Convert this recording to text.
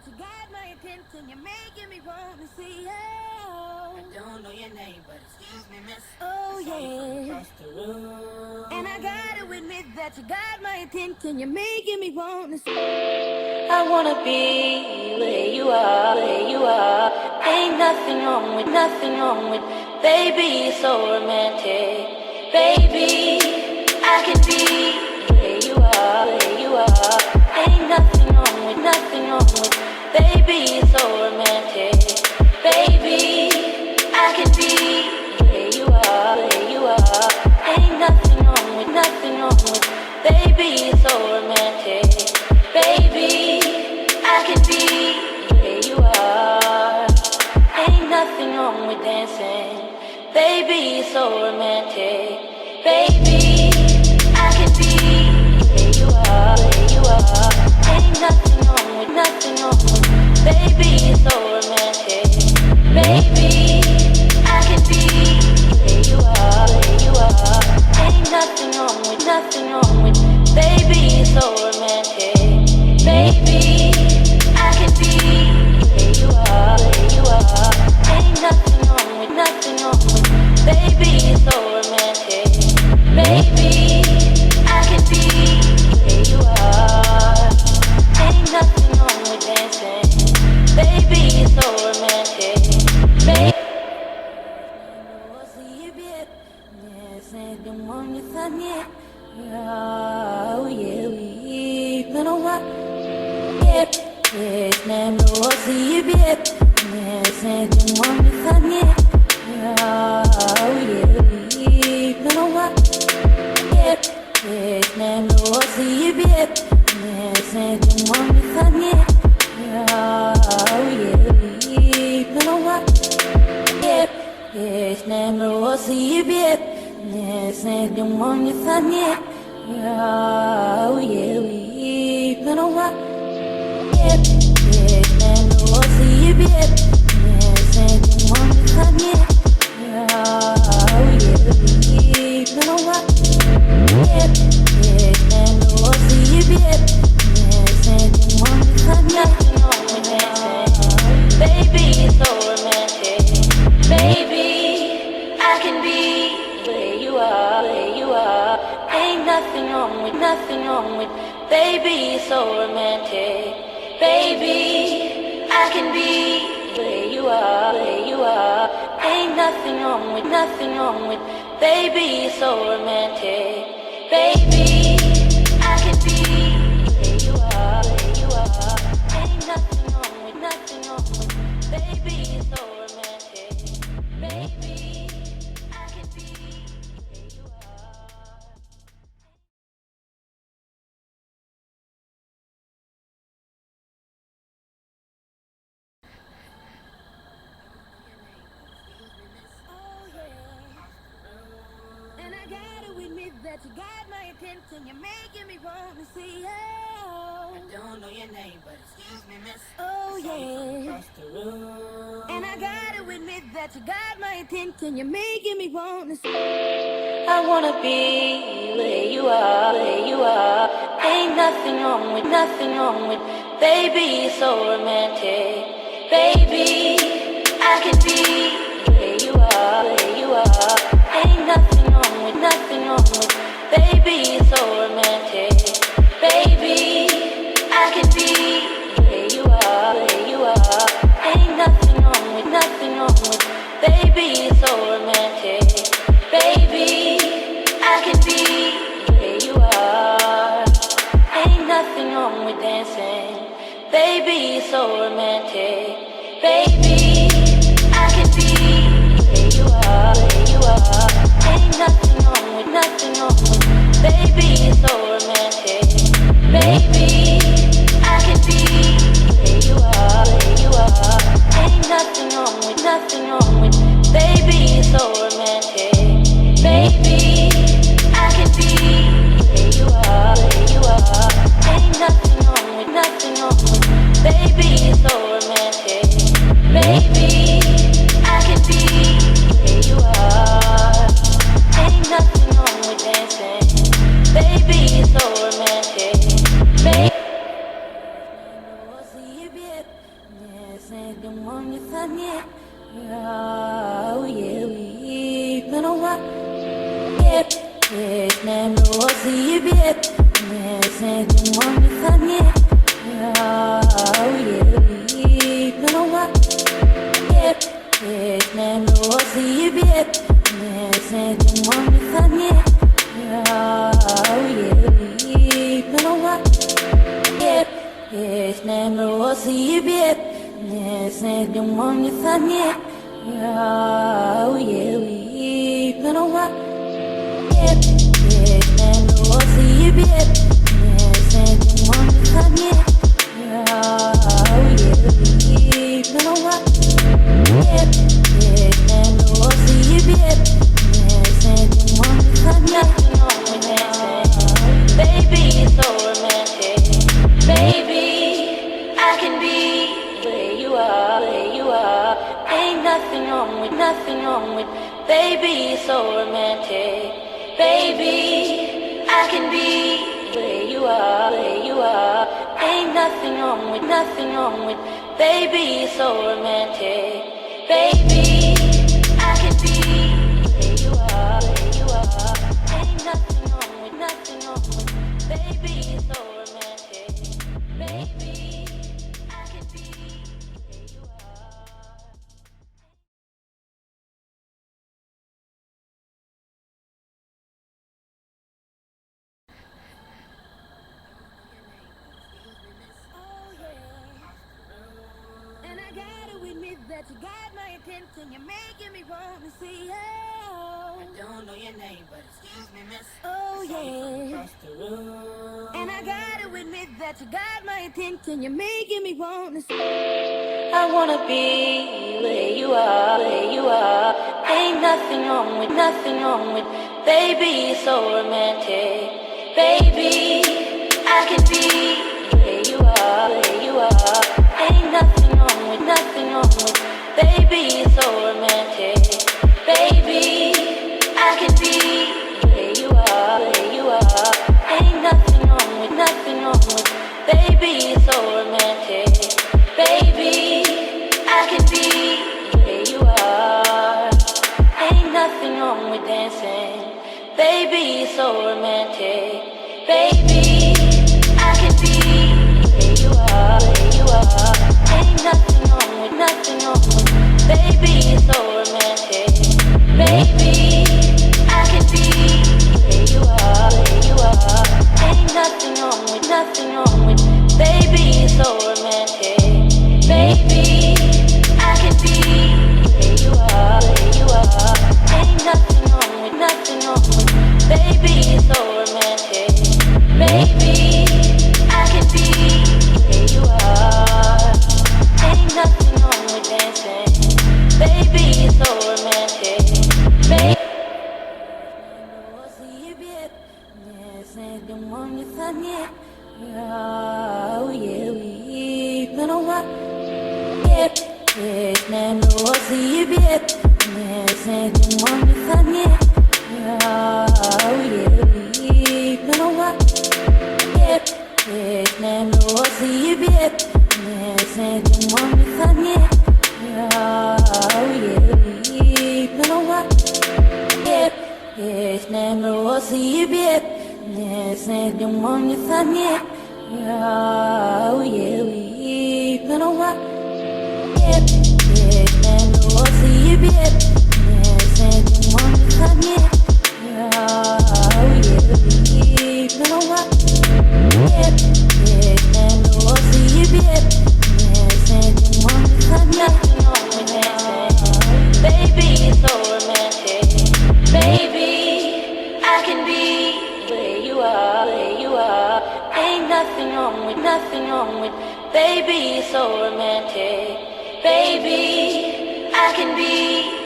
that you got my attention. You're making me want to see you. I don't know your name, but excuse me, miss. Oh, I saw you from yeah. across the room. And I gotta admit that you got my attention. You're making me want to see. I wanna be where you are, where you are. Ain't nothing wrong with, baby, you're so romantic. Baby, I can be where you are, where you are. Ain't nothing wrong with, baby, you're so romantic. Baby, I can be where you are, where you are. Ain't nothing wrong with, baby, you're so romantic. Baby, I can be where you are. Ain't nothing wrong with dancing. Baby, you're so romantic. Baby, I can be where you are, where you are. Ain't nothing wrong with, baby, you're so romantic. Baby, I can be where you are, where you are. Ain't nothing wrong with, baby, you're so romantic. Baby, I can be where you are, where you are. Ain't nothing wrong with, baby, you're so romantic. Baby, I can be where you are. Ain't nothing wrong with dancing. Baby, you're so romantic. Baby, oh yeah, we That you got my attention, you're making me want to see you. I don't know your name, but excuse me, miss. Oh, I saw you from yeah. across the room. And I gotta admit that you got my attention, you're making me want to see. I wanna be where you are, where you are. Ain't nothing wrong with, baby, you're so romantic. Baby, I can be where you are, where you are. Ain't nothing wrong with, baby, you're so romantic. Baby, I can be where you are, where you are. Ain't nothing wrong with, baby, you're so romantic. Baby, I can be where you are. Ain't nothing wrong with dancing. Baby, you're so romantic. Baby, I can be where you are, where you are. Ain't nothing wrong with, baby, you're so romantic. Baby, I can be where you are, where you are. Ain't nothing wrong with, baby, you're so romantic. Baby, I can be where you are, where you are. Ain't nothing wrong with, baby, you're so romantic. Baby, I can be where you are. Ain't nothing wrong with dancing. Baby, you're so romantic. Baby, Oh yeah. And I gotta admit that you got my attention. You're making me want to see you. I don't know your name, but excuse me, miss. Oh Saw you from yeah. across the room. And I gotta admit that you got my attention. You're making me want to see. I wanna be where you are, where you are. Ain't nothing wrong with, baby, you're so romantic. Baby, I can be where you are, where you are. Ain't nothing wrong with, baby, you're so romantic. Baby, I can be where you are, where you are. Ain't nothing wrong with, baby, you're so romantic. Baby, I can be where you are. Ain't nothing wrong with dancing. Baby, you're so romantic. Baby, I can be where you are, where you are. Ain't nothing wrong with, baby, you're so romantic. Baby, I can be where you are, where you are. Ain't nothing wrong with, baby, you're so romantic. Baby, I can be where you are, where you are. Ain't nothing wrong with, baby, you're so romantic. Baby, I can be where you are. Ain't nothing wrong with dancing. Baby, you're so romantic. Baby. Nothing wrong with, baby, you're so romantic. Baby, I can be